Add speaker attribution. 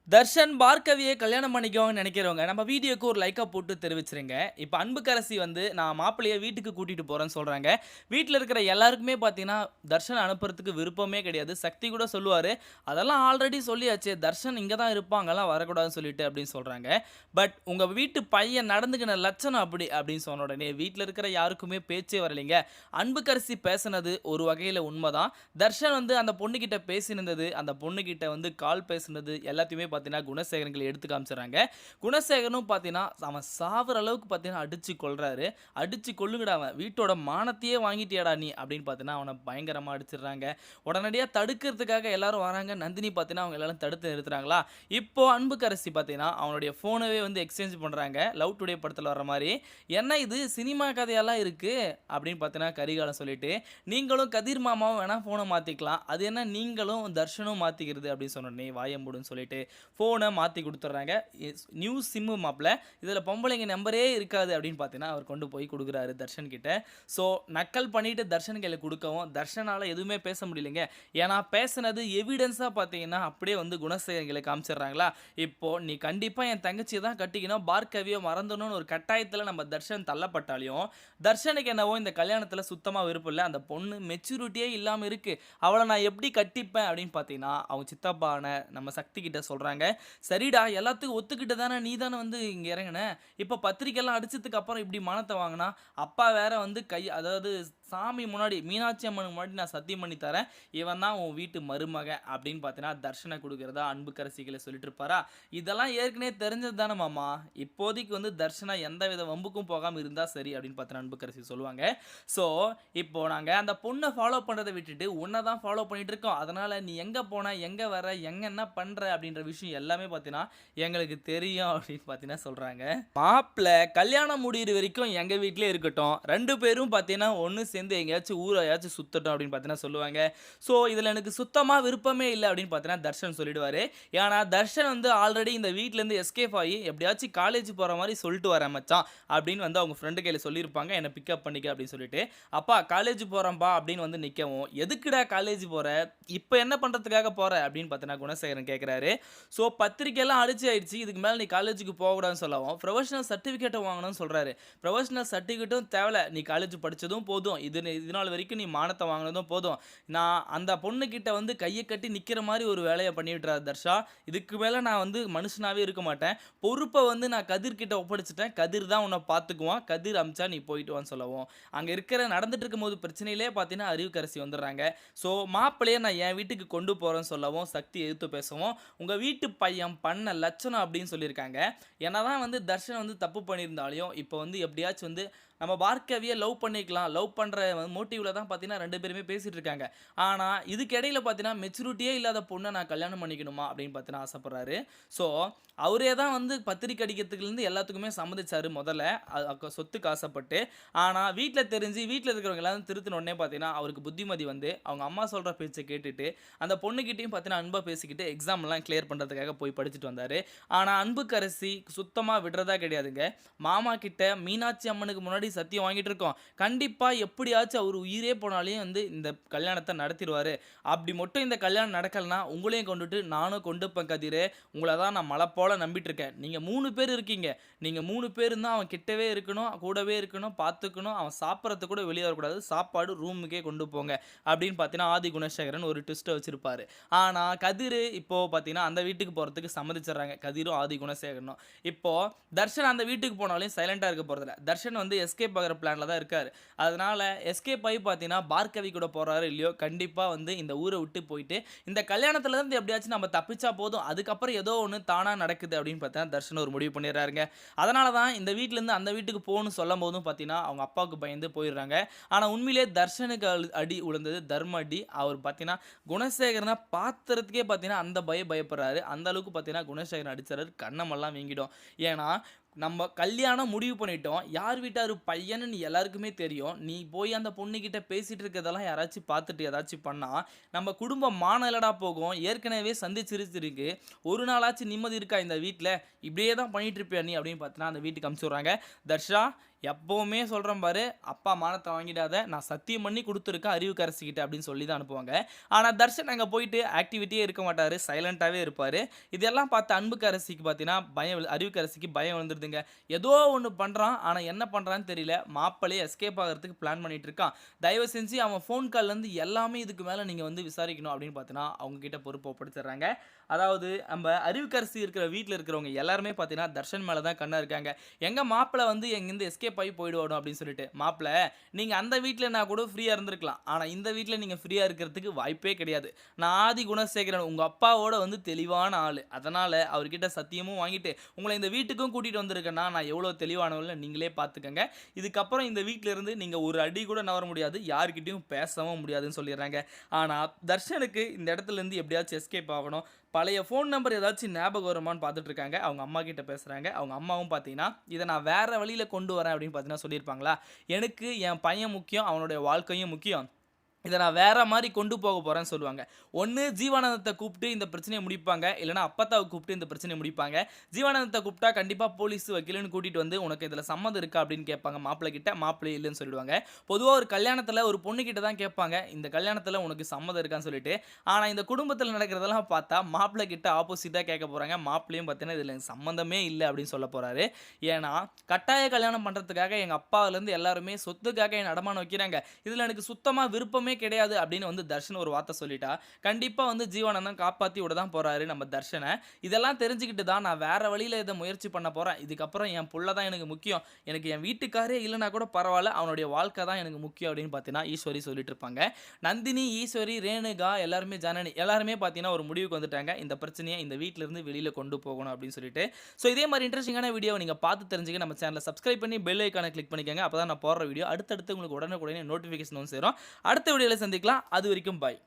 Speaker 1: தர்ஷன் பார்கவியை கல்யாணம் பண்ணிக்குவாங்கன்னு நினைக்கிறவங்க நம்ம வீடியோக்கு ஒரு லைக்கா போட்டு தெரிவிச்சிருங்க. இப்போ அன்புக்கரசி வந்து நான் மாப்பிள்ளைய வீட்டுக்கு கூட்டிட்டு போறேன்னு சொல்றாங்க. வீட்ல இருக்கிற எல்லாருக்குமே பார்த்தீங்கன்னா, தர்ஷன் அனுப்புறதுக்கு விருப்பமே கிடையாது. சக்தி கூட சொல்லுவாரு, "அதெல்லாம் ஆல்ரெடி சொல்லியாச்சே, தர்ஷன் இங்க தான் இருப்பான், அங்கலாம் வரக்கூடாதுன்னு சொல்லிட்டு" அப்படின்னு சொல்றாங்க. பட் உங்க வீட்டு பையன் நடந்துக்கின லட்சணம் அப்படி அப்படின்னு சொன்ன உடனே வீட்ல இருக்கிற யாருக்குமே பேச்சே வரலைங்க. அன்புக்கரசி பேசுனது ஒரு வகையில உண்மதான். தர்ஷன் வந்து அந்த பொண்ணுகிட்ட பேசினது, அந்த பொண்ணுகிட்ட வந்து கால் பேசுனது எல்லாத்தையுமே பார்த்தீங்கன்னா, குணசேகரன்கள் எடுத்து காமிச்சுறாங்க. குணசேகரனும் பார்த்தீங்கன்னா, அவன் சாவுற அளவுக்கு பார்த்தீங்கன்னா, அடிச்சு கொல்றாரு. "அடிச்சு கொல்லுங்கடா அவன். வீட்டோட மானத்தையே வாங்கிட்டியாடா நீ" அப்படின்னு பார்த்தீங்கன்னா, அவன பயங்கரமா அடிச்சிடுறாங்க. உடனடியா தடுக்கிறதுக்காக எல்லாரும் வராங்க. நந்தினி பார்த்தீங்கன்னா, அவங்க எல்லாரும் தடுத்து நிறுத்துறாங்களா, இப்போ அன்புக்கரசி பார்த்தீங்கன்னா, அவனுடைய ஃபோனவே வந்து எக்ஸ்சேஞ்ச் பண்றாங்க. லவ் டுடே படத்துல வர்ற மாரி. "என்ன இது சினிமா கதையெல்லாம் இருக்கு" அப்படின்னு பார்த்தீங்கன்னா, கரிகாலன் சொல்லிட்டு, "நீங்களும் கதிர் மாமாவும் வேணா ஃபோன மாத்திக்கலாம். அது என்ன நீங்களும் தர்ஷனும் மாத்திக்கிறது" அப்படின்னு சொன்ன உடனே, "வாய மூடுன்னு" சொல்லிட்டு ஃபோனை மாற்றி கொடுத்துட்றாங்க. நியூ சிம்மு மாப்பிள, இதில் பொம்பளைங்க நம்பரே இருக்காது அப்படின்னு பார்த்தீங்கன்னா, அவர் கொண்டு போய் கொடுக்குறாரு தர்ஷன் கிட்ட. ஸோ நக்கல் பண்ணிட்டு தர்ஷன் கையில் கொடுக்கவும், தர்ஷனால் எதுவுமே பேச முடியலைங்க. ஏன்னா பேசுனது எவிடன்ஸாக பார்த்தீங்கன்னா, அப்படியே வந்து குணசேகரங்களை காமிச்சிடுறாங்களா, இப்போ நீ கண்டிப்பாக என் தங்கச்சியை தான் கட்டிக்கணும், பார்கவியோ மறந்துடணும்னு ஒரு கட்டாயத்தில் நம்ம தர்ஷன் தள்ளப்பட்டாலையும், தர்ஷனுக்கு என்னவோ இந்த கல்யாணத்தில் சுத்தமாக விருப்பம் இல்லை. அந்த பொண்ணு மெச்சூரிட்டியே இல்லாமல் இருக்குது, அவளை நான் எப்படி கட்டிப்பேன் அப்படின்னு பார்த்தீங்கன்னா, அவங்க சித்தப்பான நம்ம சக்தி கிட்ட சொல்கிறாங்க. சரிடா, எல்லாத்துக்கும் ஒத்துக்கிட்டு தானே நீ தானே வந்து இங்கே இறங்குன, இப்போ பத்திரிக்கைலாம் அடிச்சதுக்கு அப்புறம் இப்படி மானத்தை வாங்கினா, அப்பா வேற வந்து அதாவது சாமி முன்னாடி, மீனாட்சி அம்மனுக்கு முன்னாடி நான் சத்தியம் பண்ணி தரேன், இவன் தான் உன் வீட்டு மருமக அப்படின்னு பார்த்தீங்கன்னா, தர்ஷனை கொடுக்குறதா அன்புக்கரசிகளை சொல்லிட்டு இருப்பாரா. இதெல்லாம் ஏற்கனவே தெரிஞ்சது தானே மாமா, இப்போதைக்கு வந்து தர்ஷனா எந்த வித வம்புக்கும் போகாமல் இருந்தால் சரி அப்படின்னு பார்த்தீங்கன்னா அன்புக்கரசி சொல்லுவாங்க. ஸோ இப்போ நாங்கள் அந்த பொண்ணை ஃபாலோ பண்ணுறதை விட்டுட்டு உன்னை தான் ஃபாலோ பண்ணிட்டு இருக்கோம், அதனால் நீ எங்கே போன, எங்கே வர, எங்கே என்ன பண்ணுற அப்படின்ற விஷயம் எல்லாமே பார்த்தீங்கன்னா எங்களுக்கு தெரியும் அப்படின்னு பார்த்தீங்கன்னா சொல்கிறாங்க. மாப்பிள்ளை கல்யாணம் முடிகிற வரைக்கும் எங்கள் வீட்டிலே இருக்கட்டும், ரெண்டு பேரும் பார்த்தீங்கன்னா ஒன்று சேர்ந்து எங்கேயாச்சும் ஊரையாச்சும் சுற்றட்டும் அப்படின்னு பார்த்தீங்கன்னா சொல்லுவாங்க. ஸோ இதில் எனக்கு சுத்தமாக விருப்பமே இல்லை அப்படின்னு பார்த்தீங்கன்னா தர்ஷன் சொல்லிடுவார். ஏன்னா தர்ஷன் வந்து ஆல்ரெடி இந்த வீட்டிலேருந்து எஸ்கேப் ஆகி எப்படியாச்சும் காலேஜ் போகிற மாதிரி சொல்லிட்டு வரேன் மச்சான் அப்படின்னு வந்து அவங்க ஃப்ரெண்டு கையில் சொல்லியிருப்பாங்க, என்னை பிக்கப் பண்ணிக்க அப்படின்னு சொல்லிட்டு. அப்பா காலேஜ் போகிறேன்ப்பா அப்படின்னு வந்து நிற்கவும், எதுக்குடா காலேஜ் போகிற, இப்போ என்ன பண்ணுறதுக்காக போகிற அப்படின்னு பார்த்தீங்கன்னா குணசேகரன் கேட்குறாரு. ஸோ பத்திரிக்கைலாம் அடிச்சு ஆயிடுச்சு, இதுக்கு மேலே நீ காலேஜுக்கு போகக்கூடாதுன்னு சொல்லவும், ப்ரொஃபஷனல் சர்டிஃபிகேட்டை வாங்கணும்னு சொல்கிறாரு. ப்ரொஃபஷனல் சர்டிஃபிகேட்டும் தேவையில்ல, நீ காலேஜ் படித்ததும் போதும், இது நாள் வரைக்கும் நீ மானத்தை வாங்கினதும் போதும், நான் அந்த பொண்ணுக்கிட்ட வந்து கையை கட்டி நிற்கிற மாதிரி ஒரு வேலையை பண்ணி விட்டுறாரு தர்ஷா, இதுக்கு மேலே நான் வந்து மனுஷனாகவே இருக்க மாட்டேன், பொறுப்பை வந்து நான் கதிர்கிட்ட ஒப்படைச்சிட்டேன், கதிர் தான் உன்னை பார்த்துக்குவான், கதிர் அமிச்சா நீ போயிட்டு வான்னு சொல்லவும், அங்கே இருக்கிற நடந்துட்டு இருக்கும்போது பிரச்சனையிலே பார்த்தீங்கன்னா அறிவுக்கரசி வந்துடுறாங்க. ஸோ மாப்பிள்ளையே நான் என் வீட்டுக்கு கொண்டு போகிறேன்னு சொல்லவும், சக்தி எதிர்த்து பேசவும், உங்கள் வீட்டு பையன் பண்ண லட்சணம் அப்படின்னு சொல்லியிருக்காங்க. என்னதான் வந்து தர்ஷன் வந்து தப்பு பண்ணியிருந்தாலையும் இப்போ வந்து எப்படியாச்சும் வந்து நம்ம பார்கவியை லவ் பண்ணிக்கலாம், லவ் பண்ணுற மோட்டிவில் தான் பார்த்தீங்கன்னா ரெண்டு பேருமே பேசிகிட்டு இருக்காங்க. ஆனால் இதுக்கு இடையில பார்த்தீங்கன்னா மெச்சூரிட்டியே இல்லாத பொண்ணை நான் கல்யாணம் பண்ணிக்கணுமா அப்படின்னு பார்த்தீங்கன்னா ஆசைப்பட்றாரு. ஸோ அவரே தான் வந்து பத்திரிக்கை அடிக்கிறதுக்குலேருந்து எல்லாத்துக்குமே சம்மதிச்சார் முதல்ல, சொத்துக்கு ஆசைப்பட்டு. ஆனால் வீட்டில் தெரிஞ்சு வீட்டில் இருக்கிறவங்க எல்லாரும் திருத்தின உடனே பார்த்தீங்கன்னா அவருக்கு புத்திமதி வந்து அவங்க அம்மா சொல்கிற பேச்சை கேட்டுட்டு அந்த பொண்ணுக்கிட்டையும் பார்த்தீங்கன்னா அன்பாக பேசிக்கிட்டு எக்ஸாம்லாம் கிளியர் பண்ணுறதுக்காக போய் படிச்சுட்டு வந்தார். ஆனால் அன்புக்கரசி சுத்தமாக விடுறதா கிடையாதுங்க. மாமா கிட்ட மீனாட்சி அம்மனுக்கு முன்னாடி சத்தியம் வாங்கிட்டு இருக்கோம், கண்டிப்பாக எப்படியாச்சும் அவர் உயிரே போனாலே வந்து இந்த கல்யாணத்தை நடத்திடுவார், அப்படி மட்டும் இந்த கல்யாணம் நடக்கலைன்னா உங்களையும் கொண்டுட்டு நானும் கொண்டுப்பேன் கதிரே, உங்களை தான் நான் மலை போல் நம்பிட்டு இருக்கேன், நீங்கள் 3 பேர் இருக்கீங்க, நீங்கள் 3 பேர் தான் அவன் கிட்டவே இருக்கணும், கூடவே இருக்கணும், பார்த்துக்கணும், அவன் சாப்பிட்றது கூட வெளியே வரக்கூடாது, சாப்பாடு ரூமுக்கே கொண்டு போங்க அப்படின்னு பார்த்தீங்கன்னா ஆதி குணசேகரன் ஒரு ட்விஸ்ட்டை வச்சிருப்பாரு. ஆனால் கதிர் இப்போ பார்த்தீங்கன்னா அந்த வீட்டுக்கு போகிறதுக்கு சம்மதிச்சிடுறாங்க, கதிரும் ஆதி குணசேகரனும். இப்போ தர்ஷன் அந்த வீட்டுக்கு போனாலும் சைலண்டாக இருக்க போகிறதில்ல, தர்ஷன் வந்து எஸ்கேப் ஆகிற பிளானில் தான் இருக்கார். அதனால எஸ்கேப் ஆகி பார்த்தீங்கன்னா பார்கவி கூட போகிறாரு இல்லையோ, கண்டிப்பாக வந்து இந்த ஊரை விட்டு போயிட்டு இந்த கல்யாணத்துல இருந்து எப்படியாச்சும் நம்ம தப்பிச்சா போதும், அதுக்கப்புறம் ஏதோ ஒன்று தானாக நடக்குது அப்படின்னு பார்த்தா தர்ஷன் ஒரு முடிவு பண்ணிடுறாருங்க. அதனால தான் இந்த வீட்டிலேருந்து அந்த வீட்டுக்கு போகணும்னு சொல்லும் போதும் பார்த்தீங்கன்னா அவங்க அப்பாவுக்கு பயந்து போயிடுறாங்க. ஆனால் உண்மையிலே தர்ஷனுக்கு அடி உழுந்தது தர்ம அடி. அவர் பார்த்தீங்கன்னா குணசேகரனை பாத்திரத்துக்கே பார்த்தீங்கன்னா அந்த பயப்படுறாரு. அந்த அளவுக்கு பார்த்தீங்கன்னா குணசேகரன் அடிச்சாரு, கண்ணமெல்லாம் வீங்கிடும். ஏன்னா நம்ம கல்யாணம் முடிவு பண்ணிட்டோம், யார் வீட்டார் பையன்னு எல்லாருக்குமே தெரியும், நீ போய் அந்த பொண்ணுக்கிட்ட பேசிகிட்டு இருக்கிறதெல்லாம் யாராச்சும் பார்த்துட்டு ஏதாச்சும் பண்ணால் நம்ம குடும்பம் மானலடா போகும், ஏற்கனவே சந்திச்சிருக்கு, ஒரு நாளாச்சும் நிம்மதி இருக்கா இந்த வீட்டில், இப்படியே தான் பண்ணிட்டு இருப்பியா நீ அப்படின்னு பார்த்தீங்கன்னா அந்த வீட்டுக்கு அமுச்சு விட்றாங்க. தர்ஷா எப்பவுமே சொல்றேன் பாரு, அப்பா மானத்த வாங்கிடாத, நான் சத்தியம் பண்ணி குடுத்துருக்கேன் அறிவுக்கரசிகிட்ட அப்படின்னு சொல்லி தான் அனுப்புவாங்க. ஆனா தர்ஷன் அங்க போயிட்டு ஆக்டிவிட்டியே இருக்க மாட்டாரு. சைலன்ட்டாவே இருப்பாரு. இதெல்லாம் பார்த்த அன்புக்கரசிக்கு பார்த்தீங்கன்னா, அறிவுக்கரசிக்கு பயம் வந்துருதுங்க. ஏதோ ஒண்ணு பண்றான். ஆனா என்ன பண்றான்னு தெரியல. மாப்பிள்ளையே எஸ்கேப் ஆகுறதுக்கு பிளான் பண்ணிட்டு இருக்கான். தயவு செஞ்சு அவன் ஃபோன் கால்லேருந்து எல்லாமே இதுக்கு மேல நீங்க வந்து விசாரிக்கணும் அப்படின்னு பார்த்தீங்கன்னா, அவங்க கிட்ட பொறுப்ப ஒப்படைச்சிடுறாங்க. அதாவது நம்ம அறிவுக்கரசி இருக்கிற வீட்ல இருக்கிறவங்க எல்லாருமே பார்த்தீங்கன்னா, தர்ஷன் மேல தான் கண்ணா இருக்காங்க. எங்க மாப்பிள வந்து எங்கேருந்து எஸ்கேப் ஆகி போயிடுவானோ அப்படின்னு சொல்லிட்டு. மாப்பிள நீங்க அந்த வீட்லனா கூட ஃப்ரீயா இருந்திருக்கலாம். ஆனா இந்த வீட்ல நீங்க ஃப்ரீயா இருக்கிறதுக்கு வாய்ப்பே கிடையாது. நான் ஆதி குணசேகரன் உங்க அப்பாவோட வந்து தெளிவான ஆளு. அதனால அவர்கிட்ட சத்தியமும் வாங்கிட்டு, உங்கள இந்த வீட்டுக்கும் கூட்டிட்டு வந்திருக்கேன்னா, நான் எவ்வளோ தெளிவானவன்னு நீங்களே பார்த்துக்கங்க. இதுக்கப்புறம் இந்த வீட்ல இருந்து நீங்க ஒரு அடி கூட நகர முடியாது. யார்கிட்டயும் பேசவும் முடியாதுன்னு சொல்லிடுறாங்க. ஆனா தர்ஷனுக்கு இந்த இடத்துல இருந்து எப்படியாச்சும் எஸ்கேப் ஆகணும். பழைய ஃபோன் நம்பர் ஏதாச்சும் ஞாபகம் வருமான்னு பார்த்துட்டு இருக்காங்க. அவங்க அம்மா கிட்ட பேசுறாங்க. அவங்க அம்மாவும் பார்த்தீங்கன்னா, இத நான் வேற வழியில கொண்டு வரேன் அப்படின்னு பார்த்தீங்கன்னா சொல்லியிருப்பாங்களா? எனக்கு என் பையன் முக்கியம். அவனுடைய வாழ்க்கையும் முக்கியம். இத நான் வேற மாரி கொண்டு போக போறேன்னு சொல்லுவாங்க. ஒண்ணு ஜீவானந்தத்த கூப்பிட்டு இந்த பிரச்சனைய முடிப்பாங்க. இல்லன்னா அப்பத்தாவ கூப்பிட்டு இந்த பிரச்சனைய முடிப்பாங்க. ஜீவானந்தத்த கூப்பிட்டா கண்டிப்பா போலீஸ், வக்கீலுன்னு கூட்டிட்டு வந்து உனக்கு இதுல சம்மதம் இருக்கா அப்படின்னு கேட்பாங்க மாப்பிள்ளை கிட்ட. மாப்பிள்ளை இல்லன்னு சொல்லிடுவாங்க. பொதுவா ஒரு கல்யாணத்துல ஒரு பொண்ணு கிட்ட தான் கேட்பாங்க. இந்த கல்யாணத்துல உனக்கு சம்மதம் இருக்கான்னு சொல்லிட்டு. ஆனா இந்த குடும்பத்துல நடக்கிறதெல்லாம் பார்த்தா மாப்பிள்ளை கிட்ட ஆப்போசிட்டா கேட்க போறாங்க. மாப்பிள்ளையும் பார்த்தீங்கன்னா இதுல எனக்கு சம்மந்தமே இல்ல அப்படின்னு சொல்லப் போறாரு. ஏன்னா கட்டாய கல்யாணம் பண்றதுக்காக எங்க அப்பாவிலருந்து எல்லாருமே சொத்துக்காக என்ன அடமானம் வைக்கிறாங்க. இதுல எனக்கு சுத்தமா விருப்பமே கிடையாது அப்படின்னு வந்து தர்ஷன் ஒரு வார்த்தை சொல்லிட்டா, கண்டிப்பா வந்து ஜீவானந்தம் காப்பாத்தி விட தான் போறாரு நம்ம தர்ஷன. இதெல்லாம் தெரிஞ்சுக்கிட்டு தான் நான் வேற வழியில இத முயற்சி பண்ண போறேன். இதுக்கப்புறம் என் புள்ள தான் எனக்கு முக்கியம். எனக்கு என் வீட்டுக்காரே இல்லன்னா கூட பரவால்ல. அவனுடைய வாழ்க்கை தான் எனக்கு முக்கியம் அப்படின்னு பார்த்தீங்கன்னா, ஈஸ்வரி சொல்லிட்டு இருப்பாங்க. நந்தினி, ஈஸ்வரி, ரேணுகா எல்லாருமே ஜனனி எல்லாருமே பார்த்தீங்கன்னா ஒரு முடிவுக்கு வந்துட்டாங்க. இந்த பிரச்சனைய இந்த வீட்ல இருந்து வெளியில கொண்டு போகணும் அப்படின்னு சொல்லிட்டு. ஸோ இதே மாரி இன்ட்ரஸ்டிங்கான வீடியோவ நீங்க பார்த்து தெரிஞ்சுக்க நம்ம சேனல சப்ஸ்கிரைப் பண்ணி பெல் ஐகான கிளிக் பண்ணிக்கங்க. அப்பதான் நான் போடுற வீடியோ அடுத்தடுத்து உங்களுக்கு உடனுக்குடனே நோட்டிஃபிகேஷன் வந்து சேரும். அடுத்த வீடியோல சந்திக்கலாம். அது வரைக்கும் பாய்.